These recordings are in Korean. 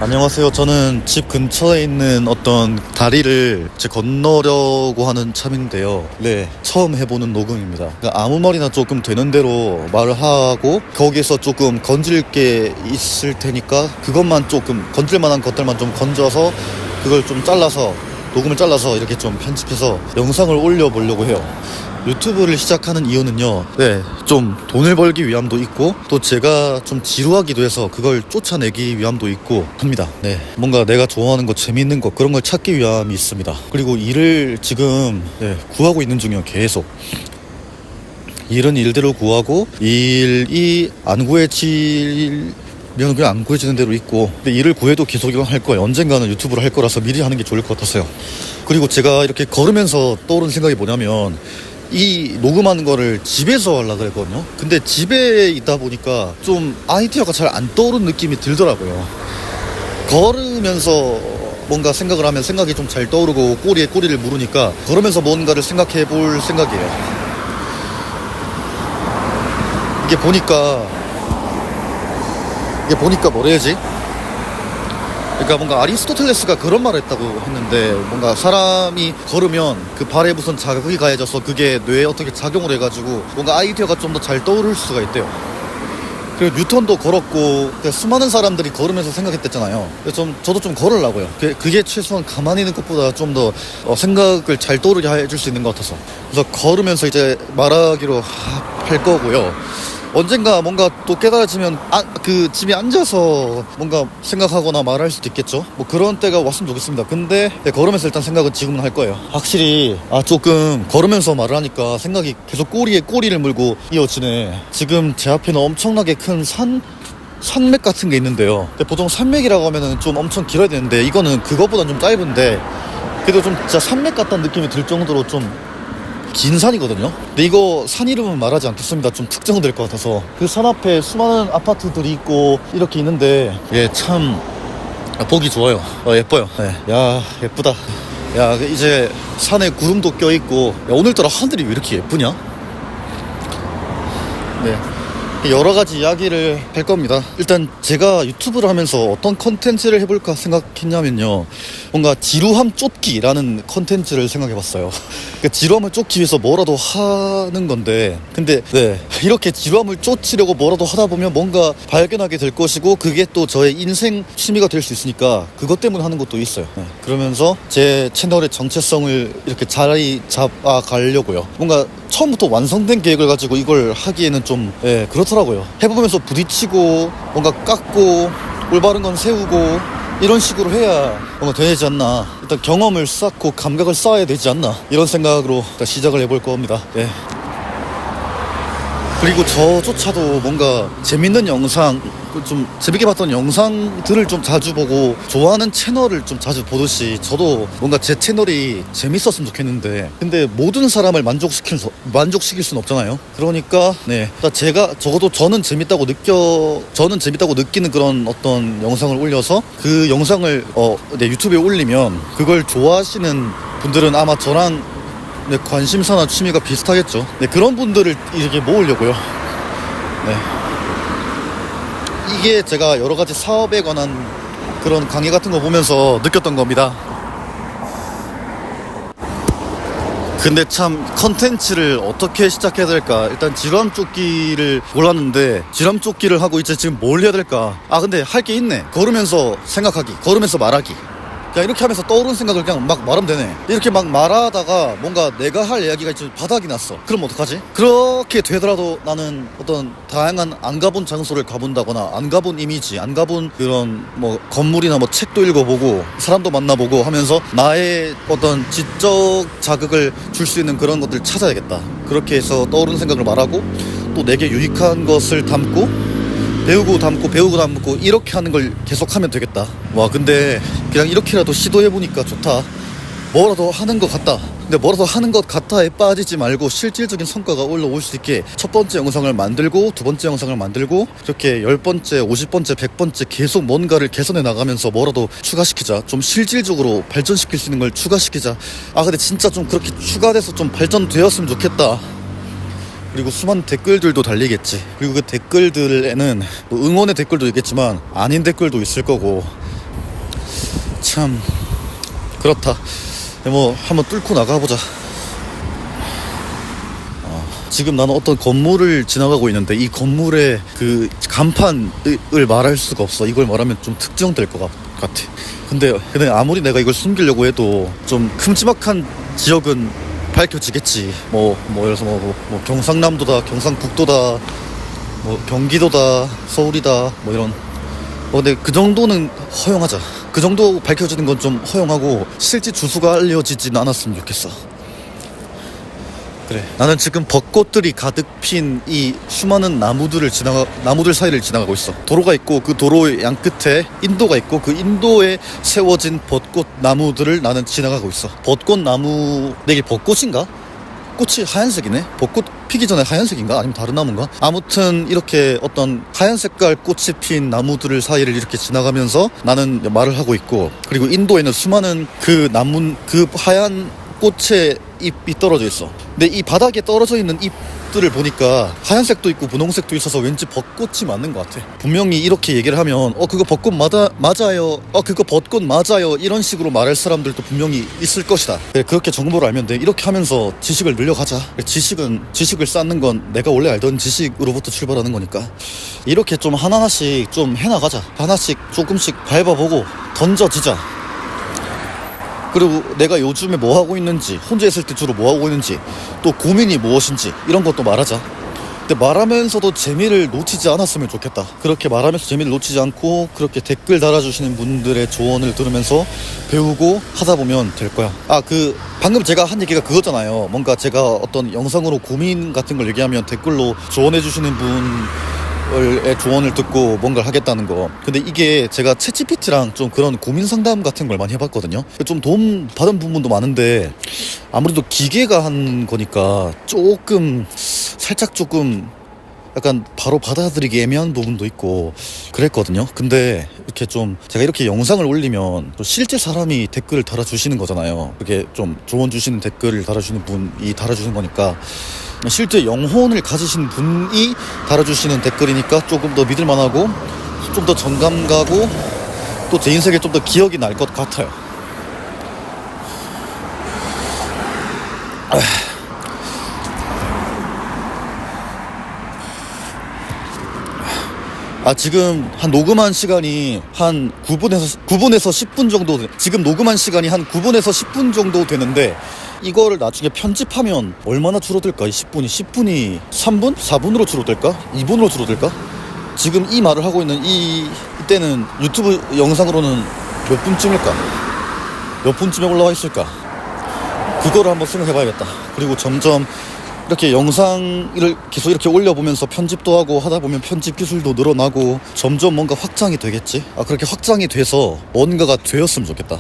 안녕하세요. 저는 집 근처에 있는 어떤 다리를 건너려고 하는 참인데요. 네, 처음 해보는 녹음입니다. 그러니까 아무 말이나 조금 되는 대로 말을 하고 거기에서 조금 건질 게 있을 테니까 그것만 조금 건질 만한 것들만 좀 건져서 그걸 좀 잘라서 녹음을 잘라서 이렇게 좀 편집해서 영상을 올려보려고 해요. 유튜브를 시작하는 이유는요, 좀 돈을 벌기 위함도 있고 또 제가 좀 지루하기도 해서 그걸 쫓아내기 위함도 있고 합니다. 뭔가 내가 좋아하는 거, 재밌는 거, 그런 걸 찾기 위함이 있습니다. 그리고 일을 지금 구하고 있는 중이에요. 계속 일은 일대로 구하고, 일이 안 구해지면 그냥 안 구해지는 대로 있고, 근데 일을 구해도 계속 이건 할 거예요. 언젠가는 유튜브를 할 거라서 미리 하는 게 좋을 것 같았어요. 그리고 제가 이렇게 걸으면서 떠오르는 생각이 뭐냐면, 이 녹음하는 거를 집에서 하려고 그랬거든요. 근데 집에 있다 보니까 좀 아이디어가 잘 안 떠오르는 느낌이 들더라고요. 걸으면서 뭔가 생각을 하면 생각이 좀 잘 떠오르고 꼬리에 꼬리를 물으니까 걸으면서 뭔가를 생각해 볼 생각이에요. 이게 보니까 뭐라 해야지? 그러니까 뭔가 아리스토텔레스가 그런 말을 했다고 했는데, 뭔가 사람이 걸으면 그 발에 무슨 자극이 가해져서 그게 뇌에 어떻게 작용을 해가지고 뭔가 아이디어가 좀 더 잘 떠오를 수가 있대요. 그리고 뉴턴도 걸었고 수많은 사람들이 걸으면서 생각했댔잖아요. 그래서 저도 좀 걸으려고요. 그게 최소한 가만히 있는 것보다 좀 더 생각을 잘 떠오르게 해줄 수 있는 것 같아서, 그래서 걸으면서 이제 말하기로 할 거고요. 언젠가 뭔가 또 깨달아지면 그 집에 앉아서 뭔가 생각하거나 말할 수도 있겠죠. 뭐 그런 때가 왔으면 좋겠습니다. 근데 걸으면서 일단 생각은 지금은 할 거예요. 확실히 조금 걸으면서 말을 하니까 생각이 계속 꼬리에 꼬리를 물고 이어지네. 지금 제 앞에는 엄청나게 큰 산맥 같은 게 있는데요. 근데 보통 산맥이라고 하면은 좀 엄청 길어야 되는데 이거는 그거보단 좀 짧은데 그래도 좀 진짜 산맥 같다는 느낌이 들 정도로 좀 긴 산이거든요. 근데 이거 산 이름은 말하지 않겠습니다. 좀 특정될 것 같아서. 그 산 앞에 수많은 아파트들이 있고 이렇게 있는데 참 보기 좋아요. 예뻐요. 야, 예쁘다. 야, 이제 산에 구름도 껴있고, 오늘따라 하늘이 왜 이렇게 예쁘냐? 여러 가지 이야기를 할 겁니다. 일단 제가 유튜브를 하면서 어떤 컨텐츠를 해볼까 생각했냐면요, 뭔가 지루함 쫓기라는 컨텐츠를 생각해봤어요. 그러니까 지루함을 쫓기 위해서 뭐라도 하는 건데, 근데 이렇게 지루함을 쫓으려고 뭐라도 하다 보면 뭔가 발견하게 될 것이고, 그게 또 저의 인생 취미가 될 수 있으니까 그것 때문에 하는 것도 있어요. 그러면서 제 채널의 정체성을 이렇게 자리 잡아가려고요. 뭔가 처음부터 완성된 계획을 가지고 이걸 하기에는 좀 그렇더라고요. 해보면서 부딪히고 뭔가 깎고 올바른 건 세우고 이런 식으로 해야 뭔가 되지 않나. 일단 경험을 쌓고 감각을 쌓아야 되지 않나, 이런 생각으로 시작을 해볼 겁니다. 그리고 저조차도 뭔가 재밌는 영상, 좀 재밌게 봤던 영상들을 좀 자주 보고 좋아하는 채널을 좀 자주 보듯이 저도 뭔가 제 채널이 재밌었으면 좋겠는데, 근데 모든 사람을 만족시킬 수는 없잖아요. 그러니까 제가 적어도 저는 재밌다고 느끼는 그런 어떤 영상을 올려서 그 영상을 유튜브에 올리면 그걸 좋아하시는 분들은 아마 저랑 관심사나 취미가 비슷하겠죠. 그런 분들을 이렇게 모으려고요. 이게 제가 여러 가지 사업에 관한 그런 강의 같은 거 보면서 느꼈던 겁니다. 근데 참 컨텐츠를 어떻게 시작해야 될까. 일단 지루함 쫓기를 몰랐는데 지루함 쫓기를 하고 이제 지금 뭘 해야 될까. 근데 할 게 있네. 걸으면서 생각하기, 걸으면서 말하기. 그냥 이렇게 하면서 떠오르는 생각을 그냥 막 말하면 되네. 이렇게 막 말하다가 뭔가 내가 할 이야기가 이제 바닥이 났어. 그럼 어떡하지? 그렇게 되더라도 나는 어떤 다양한 안 가본 장소를 가본다거나, 안 가본 이미지, 안 가본 그런 뭐 건물이나 뭐 책도 읽어보고 사람도 만나보고 하면서 나의 어떤 지적 자극을 줄 수 있는 그런 것들을 찾아야겠다. 그렇게 해서 떠오르는 생각을 말하고 또 내게 유익한 것을 담고 배우고 담고 이렇게 하는 걸 계속하면 되겠다. 근데 그냥 이렇게라도 시도해보니까 좋다. 뭐라도 하는 것 같다. 근데 뭐라도 하는 것 같아에 빠지지 말고 실질적인 성과가 올라올 수 있게 첫 번째 영상을 만들고 두 번째 영상을 만들고 이렇게 10번째, 50번째, 100번째 계속 뭔가를 개선해 나가면서 뭐라도 추가시키자. 좀 실질적으로 발전시킬 수 있는 걸 추가시키자. 근데 진짜 좀 그렇게 추가돼서 좀 발전되었으면 좋겠다. 그리고 수많은 댓글들도 달리겠지. 그리고 그 댓글들에는 뭐 응원의 댓글도 있겠지만 아닌 댓글도 있을 거고, 참 그렇다. 뭐 한번 뚫고 나가보자. 지금 나는 어떤 건물을 지나가고 있는데 이 건물의 그 간판을 말할 수가 없어. 이걸 말하면 좀 특정될 것 같아. 근데 아무리 내가 이걸 숨기려고 해도 좀 큼지막한 지역은 밝혀지겠지. 뭐 예를 들어서 뭐 경상남도다, 경상북도다, 뭐 경기도다, 서울이다, 뭐 이런. 근데 그 정도는 허용하자. 그 정도 밝혀지는 건 좀 허용하고 실제 주소가 알려지진 않았으면 좋겠어. 그래. 나는 지금 벚꽃들이 가득 핀 이 수많은 나무들 사이를 지나가고 있어. 도로가 있고 그 도로의 양 끝에 인도가 있고 그 인도에 세워진 벚꽃 나무들을 나는 지나가고 있어. 벚꽃 나무, 이게 벚꽃인가? 꽃이 하얀색이네? 벚꽃 피기 전에 하얀색인가? 아니면 다른 나무인가? 아무튼 이렇게 어떤 하얀 색깔 꽃이 핀 나무들 사이를 이렇게 지나가면서 나는 말을 하고 있고, 그리고 인도에는 수많은 그 하얀 꽃의 잎이 떨어져 있어. 근데 이 바닥에 떨어져 있는 잎들을 보니까 하얀색도 있고 분홍색도 있어서 왠지 벚꽃이 맞는 것 같아. 분명히 이렇게 얘기를 하면 그거 벚꽃 맞아요. 그거 벚꽃 맞아요. 이런 식으로 말할 사람들도 분명히 있을 것이다. 그래, 그렇게 정보를 알면 돼. 이렇게 하면서 지식을 늘려가자. 지식을 쌓는 건 내가 원래 알던 지식으로부터 출발하는 거니까 이렇게 좀 하나하나씩 좀 해나가자. 하나씩 조금씩 밟아보고 던져지자. 그리고 내가 요즘에 뭐 하고 있는지, 혼자 있을 때 주로 뭐 하고 있는지, 또 고민이 무엇인지 이런 것도 말하자. 근데 말하면서도 재미를 놓치지 않았으면 좋겠다. 그렇게 말하면서 재미를 놓치지 않고 그렇게 댓글 달아주시는 분들의 조언을 들으면서 배우고 하다 보면 될 거야. 방금 제가 한 얘기가 그거잖아요. 뭔가 제가 어떤 영상으로 고민 같은 걸 얘기하면 댓글로 조언해주시는 분의 조언을 듣고 뭔가를 하겠다는 거. 근데 이게 제가 챗GPT랑 좀 그런 고민 상담 같은 걸 많이 해봤거든요. 좀 도움 받은 부분도 많은데 아무래도 기계가 한 거니까 살짝 조금 약간 바로 받아들이기 애매한 부분도 있고 그랬거든요. 근데 이렇게 좀 제가 이렇게 영상을 올리면 또 실제 사람이 댓글을 달아주시는 거잖아요. 이렇게 좀 조언 주시는 댓글을 달아주시는 분이 달아주시는 거니까 실제 영혼을 가지신 분이 달아주시는 댓글이니까 조금 더 믿을만하고 좀 더 정감 가고 또 제 인생에 좀 더 기억이 날 것 같아요. 지금 한 녹음한 시간이 한 9분에서 10분 정도 지금 녹음한 시간이 한 9분에서 10분 정도 되는데 이거를 나중에 편집하면 얼마나 줄어들까? 이 10분이 3분? 4분으로 줄어들까? 2분으로 줄어들까? 지금 이 말을 하고 있는 이때는 유튜브 영상으로는 몇 분쯤일까? 몇 분쯤에 올라와 있을까? 그거를 한번 생각해 봐야겠다. 그리고 점점 이렇게 영상을 계속 이렇게 올려보면서 편집도 하고 하다 보면 편집 기술도 늘어나고 점점 뭔가 확장이 되겠지? 그렇게 확장이 돼서 뭔가가 되었으면 좋겠다.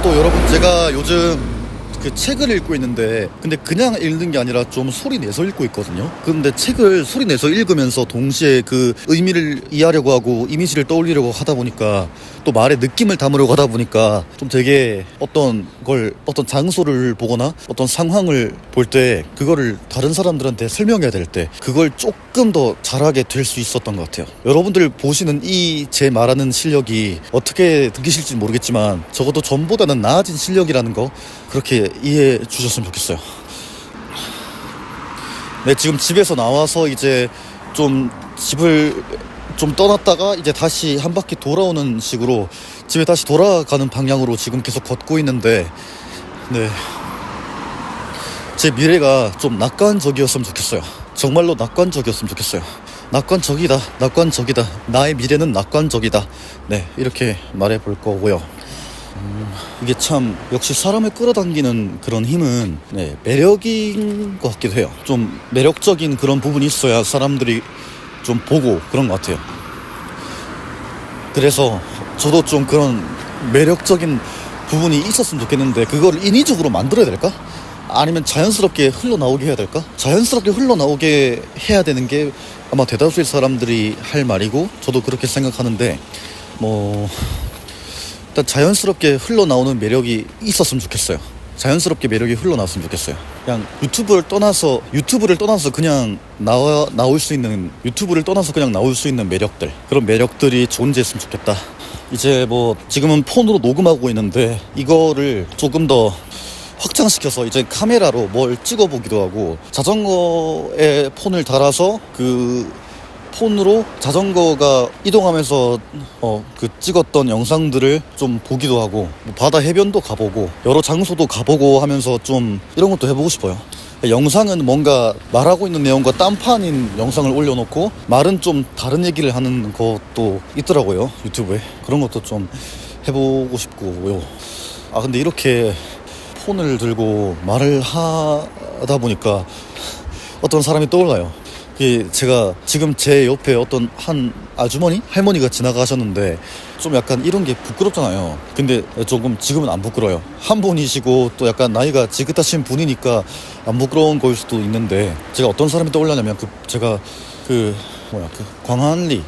또 여러분, 제가 요즘 그 책을 읽고 있는데 근데 그냥 읽는 게 아니라 좀 소리 내서 읽고 있거든요. 근데 책을 소리 내서 읽으면서 동시에 그 의미를 이해하려고 하고 이미지를 떠올리려고 하다 보니까 또 말의 느낌을 담으려고 하다 보니까 좀 되게 어떤 장소를 보거나 어떤 상황을 볼 때 그거를 다른 사람들한테 설명해야 될 때 그걸 조금 더 잘하게 될 수 있었던 것 같아요. 여러분들 보시는 이 제 말하는 실력이 어떻게 느끼실지 모르겠지만 적어도 전보다는 나아진 실력이라는 거 그렇게 이해해 주셨으면 좋겠어요. 네, 지금 집에서 나와서 이제 좀 집을 좀 떠났다가 이제 다시 한 바퀴 돌아오는 식으로 집에 다시 돌아가는 방향으로 지금 계속 걷고 있는데, 네, 제 미래가 좀 낙관적이었으면 좋겠어요. 정말로 낙관적이었으면 좋겠어요. 낙관적이다. 나의 미래는 낙관적이다. 네, 이렇게 말해볼 거고요. 이게 참 역시 사람을 끌어당기는 그런 힘은 매력인 것 같기도 해요. 좀 매력적인 그런 부분이 있어야 사람들이 좀 보고 그런 것 같아요. 그래서 저도 좀 그런 매력적인 부분이 있었으면 좋겠는데 그걸 인위적으로 만들어야 될까? 아니면 자연스럽게 흘러나오게 해야 될까? 자연스럽게 흘러나오게 해야 되는 게 아마 대다수의 사람들이 할 말이고 저도 그렇게 생각하는데 일단 자연스럽게 흘러나오는 매력이 있었으면 좋겠어요. 자연스럽게 매력이 흘러나왔으면 좋겠어요. 그냥 유튜브를 떠나서 그냥 나올 수 있는, 유튜브를 떠나서 그냥 나올 수 있는 매력들, 그런 매력들이 존재했으면 좋겠다. 이제 뭐 지금은 폰으로 녹음하고 있는데 이거를 조금 더 확장시켜서 이제 카메라로 뭘 찍어보기도 하고, 자전거에 폰을 달아서 그 폰으로 자전거가 이동하면서 그 찍었던 영상들을 좀 보기도 하고, 뭐 바다 해변도 가보고 여러 장소도 가보고 하면서 좀 이런 것도 해보고 싶어요. 영상은 뭔가 말하고 있는 내용과 딴판인 영상을 올려놓고 말은 좀 다른 얘기를 하는 것도 있더라고요, 유튜브에. 그런 것도 좀 해보고 싶고요. 아 근데 이렇게 폰을 들고 말을 하다 보니까 어떤 사람이 떠올라요. 제가 지금 제 옆에 어떤 한 할머니가 지나가셨는데 좀 약간 이런 게 부끄럽잖아요. 근데 조금 지금은 안 부끄러워요. 한 분이시고 또 약간 나이가 지긋하신 분이니까 안 부끄러운 걸 수도 있는데, 제가 어떤 사람이 떠올랐냐면 제가 광안리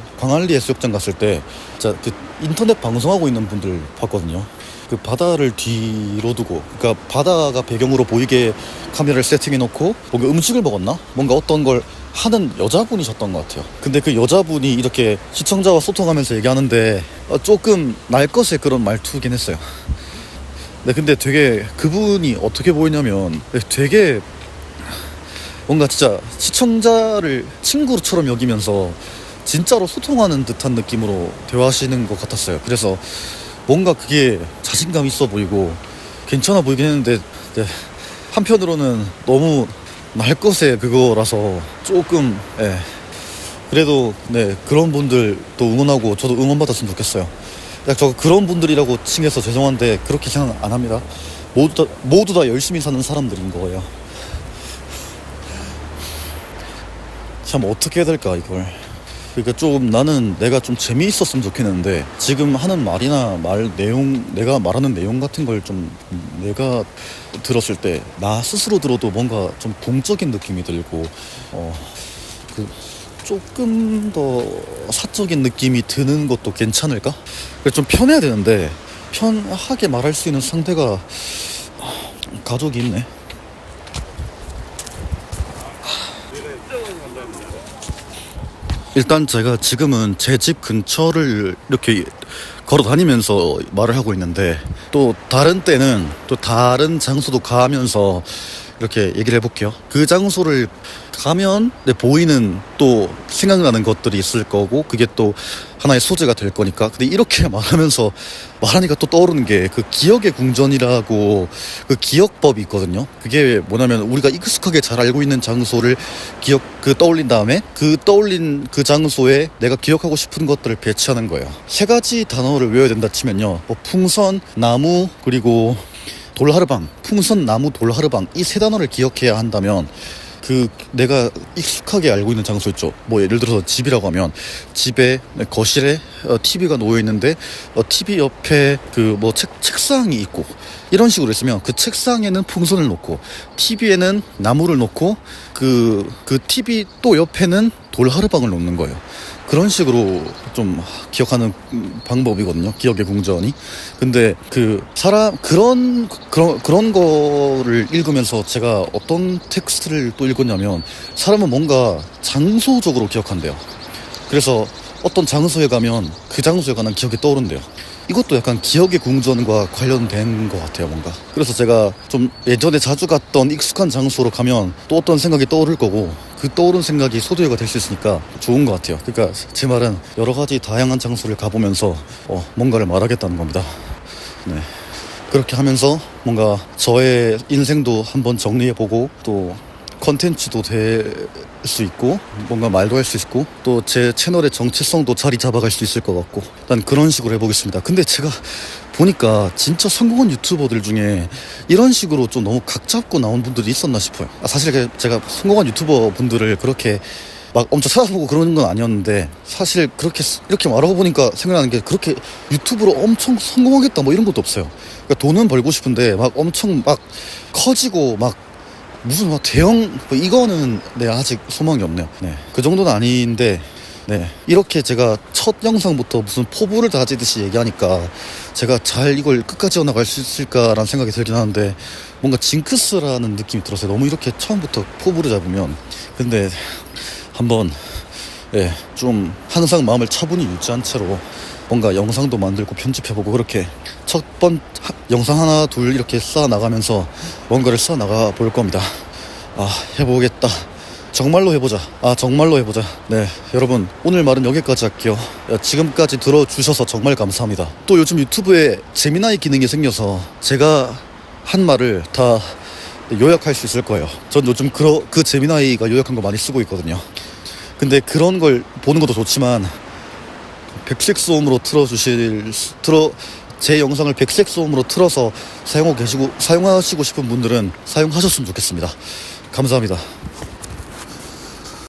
해수욕장 갔을 때 진짜 그 인터넷 방송하고 있는 분들 봤거든요. 그 바다를 뒤로 두고, 그러니까 바다가 배경으로 보이게 카메라를 세팅해 놓고 뭔가 음식을 먹었나? 뭔가 어떤 걸 하는 여자분이셨던 것 같아요. 근데 그 여자분이 이렇게 시청자와 소통하면서 얘기하는데 조금 날 것의 그런 말투긴 했어요. 네, 근데 되게 그분이 어떻게 보이냐면 되게 뭔가 진짜 시청자를 친구처럼 여기면서 진짜로 소통하는 듯한 느낌으로 대화하시는 것 같았어요. 그래서 뭔가 그게 자신감 있어 보이고 괜찮아 보이긴 했는데, 네, 한편으로는 너무 날 것의 그거라서 조금, 그래도 네, 그런 분들도 응원하고 저도 응원받았으면 좋겠어요. 저 그런 분들이라고 칭해서 죄송한데 그렇게 생각 안 합니다. 모두 다 열심히 사는 사람들인 거예요. 참 어떻게 해야 될까 이걸. 그러니까 좀 나는 내가 좀 재미있었으면 좋겠는데, 지금 하는 말이나 내가 말하는 내용 같은 걸 좀 내가 들었을 때 나 스스로 들어도 뭔가 좀 공적인 느낌이 들고 조금 더 사적인 느낌이 드는 것도 괜찮을까? 좀 편해야 되는데 편하게 말할 수 있는 상대가 가족이 있네. 일단 제가 지금은 제 집 근처를 이렇게 걸어 다니면서 말을 하고 있는데, 또 다른 때는 또 다른 장소도 가면서 이렇게 얘기를 해볼게요. 그 장소를 가면 보이는 또 생각나는 것들이 있을 거고, 그게 또 하나의 소재가 될 거니까. 근데 이렇게 말하니까 또 떠오르는 게 그 기억의 궁전이라고 그 기억법이 있거든요. 그게 뭐냐면 우리가 익숙하게 잘 알고 있는 장소를 떠올린 다음에 그 떠올린 그 장소에 내가 기억하고 싶은 것들을 배치하는 거예요. 3가지 단어를 외워야 된다 치면요, 풍선, 나무, 그리고 돌하르방. 풍선, 나무, 돌하르방, 이 3단어를 기억해야 한다면 내가 익숙하게 알고 있는 장소 있죠. 뭐 예를 들어서 집이라고 하면 집에 거실에 TV가 놓여 있는데 TV 옆에 책상이 있고, 이런 식으로 있으면 그 책상에는 풍선을 놓고 TV에는 나무를 놓고 그 TV 또 옆에는 돌하르방을 놓는 거예요. 그런 식으로 좀 기억하는 방법이거든요, 기억의 궁전이. 근데 그런 거를 읽으면서 제가 어떤 텍스트를 또 읽었냐면, 사람은 뭔가 장소적으로 기억한대요. 그래서 어떤 장소에 가면 그 장소에 관한 기억이 떠오른대요. 이것도 약간 기억의 궁전과 관련된 것 같아요, 뭔가. 그래서 제가 좀 예전에 자주 갔던 익숙한 장소로 가면 또 어떤 생각이 떠오를 거고, 그 떠오른 생각이 소재가 될 수 있으니까 좋은 것 같아요. 그러니까 제 말은 여러 가지 다양한 장소를 가보면서 뭔가를 말하겠다는 겁니다. 네. 그렇게 하면서 뭔가 저의 인생도 한번 정리해보고, 또 컨텐츠도 될 수 있고, 뭔가 말도 할 수 있고, 또 제 채널의 정체성도 자리 잡아갈 수 있을 것 같고, 난 그런 식으로 해보겠습니다. 근데 제가 보니까 진짜 성공한 유튜버들 중에 이런 식으로 좀 너무 각 잡고 나온 분들이 있었나 싶어요. 사실 제가 성공한 유튜버 분들을 그렇게 막 엄청 찾아보고 그러는 건 아니었는데, 사실 이렇게 말하고 보니까 생각나는 게, 그렇게 유튜브로 엄청 성공하겠다 뭐 이런 것도 없어요. 그러니까 돈은 벌고 싶은데 막 엄청 막 커지고 무슨 대형 이거는 아직 소망이 없네요. 네, 그 정도는 아닌데, 네, 이렇게 제가 첫 영상부터 무슨 포부를 다지듯이 얘기하니까 제가 잘 이걸 끝까지 이어나갈 수 있을까라는 생각이 들긴 하는데, 뭔가 징크스라는 느낌이 들었어요. 너무 이렇게 처음부터 포부를 잡으면. 근데 한번 좀 항상 마음을 차분히 유지한 채로 뭔가 영상도 만들고 편집해보고 그렇게 영상 하나 둘 이렇게 쌓아 나가면서 뭔가를 쌓아 나가 볼 겁니다. 해보겠다. 정말로 해보자. 정말로 해보자. 네, 여러분 오늘 말은 여기까지 할게요. 지금까지 들어주셔서 정말 감사합니다. 또 요즘 유튜브에 제미나이 기능이 생겨서 제가 한 말을 다 요약할 수 있을 거예요. 전 요즘 그 제미나이가 요약한 거 많이 쓰고 있거든요. 근데 그런 걸 보는 것도 좋지만 백색 소음으로 제 영상을 백색 소음으로 틀어서 사용하시고 싶은 분들은 사용하셨으면 좋겠습니다. 감사합니다.